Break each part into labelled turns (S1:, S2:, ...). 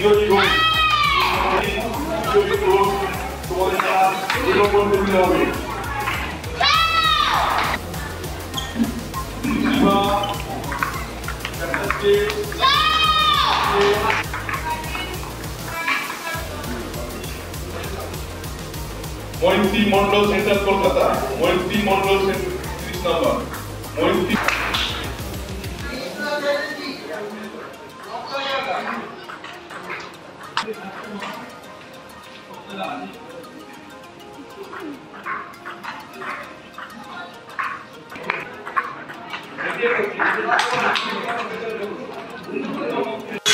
S1: মৈত্রী মন্ডল সেন্টার কলকাতা, মৈত্রী মন্ডল সেন্টার 30 নম্বর মৈত্রী।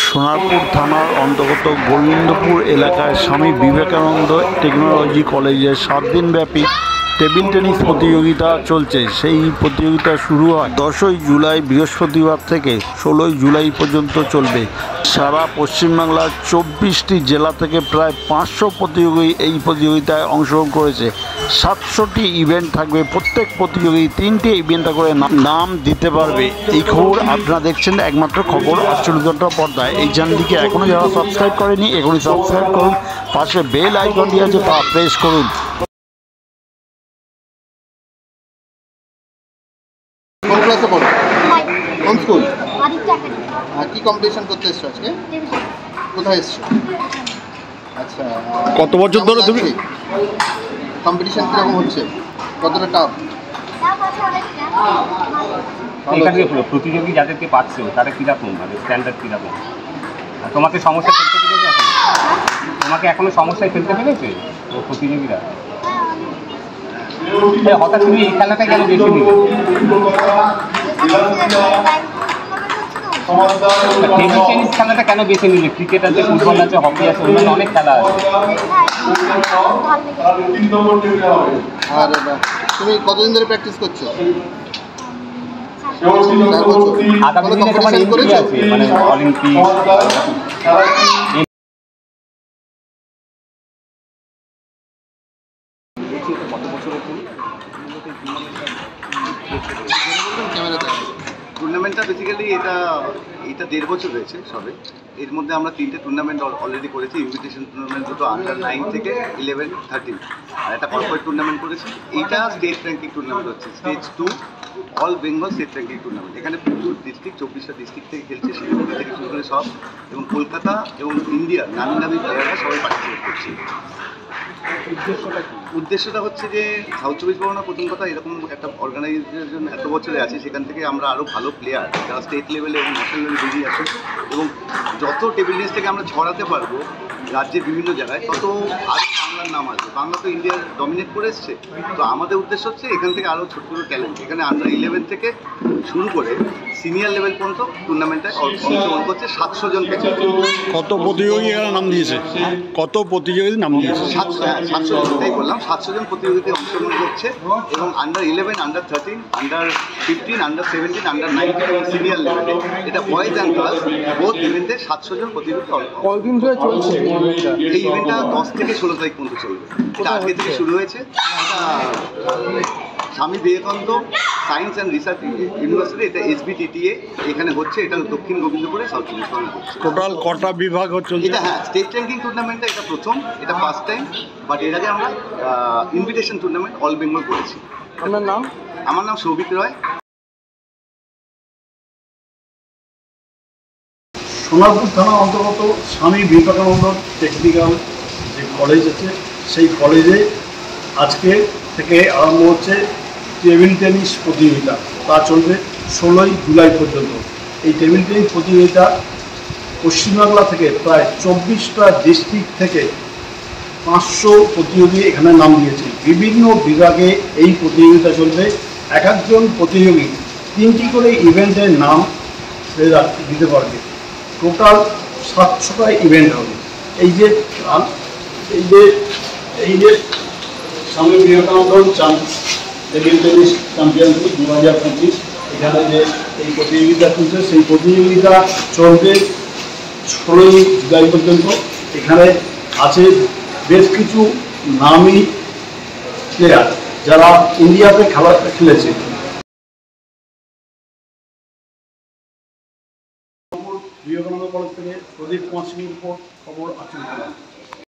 S2: সোনারপুর থানার অন্তর্গত গোবিন্দপুর এলাকায় স্বামী বিবেকানন্দ টেকনোলজি কলেজে 7 দিনব্যাপী টেবিল টেনিস প্রতিযোগিতা চলছে। সেই প্রতিযোগিতা শুরু হয় 10ই জুলাই বৃহস্পতিবার থেকে 16ই জুলাই পর্যন্ত চলবে। সারা পশ্চিমবাংলার 24টি জেলা থেকে প্রায় 500 প্রতিযোগী এই প্রতিযোগিতায় অংশগ্রহণ করেছে। 700টি ইভেন্ট থাকবে, প্রত্যেক প্রতিযোগী 3টে ইভেন্টে করে নাম দিতে পারবে। এই খবর আপনারা দেখছেন একমাত্র খবর 48 ঘন্টা পর্দায়। এই চ্যানেলটিকে এখনও যারা সাবস্ক্রাইব করেনি এখনই সাবস্ক্রাইব করুন, পাশে বেল আইকনটি আছে তা প্রেস করুন।
S3: কোন ক্লাসে পড়ো? কোন স্কুল? কি কম্পিটিশন করতে এসছো আজকে? কোথায় এসছো? আচ্ছা,
S2: কত বছর ধরে তুমি
S3: কম্পিটিশন কিরকম হচ্ছে? কতটা টাফ?
S4: এখানে প্রতিযোগী যাদেরকে পাচ্ছে তারা কীরকম, মানে স্ট্যান্ডার্ড কীরকম? আর তোমাকে সমস্যা ফেলতে পেরেছে এখন? তোমাকে এখনো সমস্যায় ফেলতে পেরেছে ও প্রতিযোগীরা? হঠাৎ তুমি এই খেলাটা কেন বেশি নিলে? টেবিল টেনিস খেলাটা কেন বেছে নিলে? ক্রিকেট আছে, ফুটবল আছে, হকি আছে, অন্যান্য অনেক খেলা আছে।
S3: আর তুমি কতদিন ধরে প্র্যাকটিস করছো?
S4: আগামী দিনে তোমার এমপি আছে, মানে অলিম্পিক।
S5: টুর্নামেন্টটা বেসিক্যালি এটা 1.5 বছর হয়েছে সবে। এর মধ্যে আমরা 3টে টুর্নামেন্ট অলরেডি করেছি। ইনভিটেশন টুর্নামেন্ট দুটো আন্ডার 9 থেকে 11, 13, আর একটা কর্পোরেট টুর্নামেন্ট করেছি। এইটা স্টেট র্যাঙ্কিং টুর্নামেন্ট হচ্ছে, stage 2 all Bengal state ranking tournament. এখানে প্রচুর ডিস্ট্রিক্ট, 24টা ডিস্ট্রিক্ট থেকে খেলছে, শিলিগুড়ি থেকে শুরু করে সব, এবং কলকাতা এবং ইন্ডিয়ার নামি নামি প্লেয়াররা সবাই পার্টিসিপেট করছে। উদ্দেশ্যটা হচ্ছে যে সাউথ 24 পরগনা প্রথম কথা এরকম একটা অর্গানাইজেশনের জন্য এত বছরে আছে, সেখান থেকে আমরা আরও ভালো প্লেয়ার যারা স্টেট লেভেলে এবং ন্যাশনাল লেভেলে বেরিয়ে আসে, এবং যত টেবিল টেনিস থেকে আমরা ছড়াতে পারবো রাজ্যের বিভিন্ন জায়গায়, তত আরও বাংলার নাম আসবে। বাংলা তো ইন্ডিয়ার ডমিনেট করে এসছে, তো আমাদের উদ্দেশ্য হচ্ছে এখান থেকে আরও ছোটো ছোটো ট্যালেন্ট, এখানে আন্ডার 11 থেকে শুরু করে সিনিয়র লেভেল পর্যন্ত টুর্নামেন্টে অংশগ্রহণ করছে 700 জন।
S2: কত প্রতিযোগী নাম দিয়েছে? কত প্রতিযোগী নাম দিয়েছে?
S5: 700 জনটাই বললাম, 700 জন প্রতিযোগিতায় অংশগ্রহণ করছে, এবং under 11, under 13, under 15, under 17, under 19 এবং সিনিয়র লেভেলে, এটা বয়েজ অ্যান্ড গার্লস বোথ ইভেন্টে 700 জন প্রতিযোগিতা।
S3: কতদিন ধরে চলছে
S5: এই ইভেন্টটা 10 থেকে 16 তারিখ পর্যন্ত চলবে। এটা আজকে থেকে শুরু হয়েছে। এটা Swami Vivekananda science and research university, এটা SBTTA এখানে হচ্ছে। এটা দক্ষিণ গোবিন্দপুরে সাউথ 24 পরগনা হচ্ছে।
S2: টোটাল কটা বিভাগ হচ্ছে
S5: এটা? হ্যাঁ, স্টেট র্যাঙ্কিং টুর্নামেন্টে এটা প্রথম, এটা ফার্স্ট টাইম, বাট এর আগে আমরা ইনভিটেশন টুর্নামেন্ট অল বেঙ্গল করেছি।
S3: আপনার নাম?
S5: আমার নাম সৌভিক রয়।
S2: সোনারপুর থানা অন্তর্গত স্বামী বিবেকানন্দ টেকনিক্যাল যে কলেজ আছে, সেই কলেজে আজকে থেকে আরম্ভ হচ্ছে টেবিল টেনিস প্রতিযোগিতা। তা চলবে 16ই জুলাই পর্যন্ত। এই টেবিল টেনিস প্রতিযোগিতা পশ্চিমবাংলা থেকে প্রায় 24টা ডিস্ট্রিক্ট থেকে 500 প্রতিযোগী এখানে নাম দিয়েছে। বিভিন্ন বিভাগে এই প্রতিযোগিতা চলবে। এক একজন প্রতিযোগী 3টি করে ইভেন্টের নাম দিতে পারবে। টোটাল 700টা ইভেন্ট হবে। এই যে Swami Vivekananda table tennis championship 2025, এখানে যে এই প্রতিযোগিতা চলছে, সেই প্রতিযোগিতা চলবে 16ই জুলাই পর্যন্ত। এখানে আছে বেশ কিছু নামী প্লেয়ার যারা ইন্ডিয়াতে খেলেছে। বিবেকানন্দ
S6: কলেজ থেকে প্রদীপ কুমার সিংয়ের উপর খবর আছে।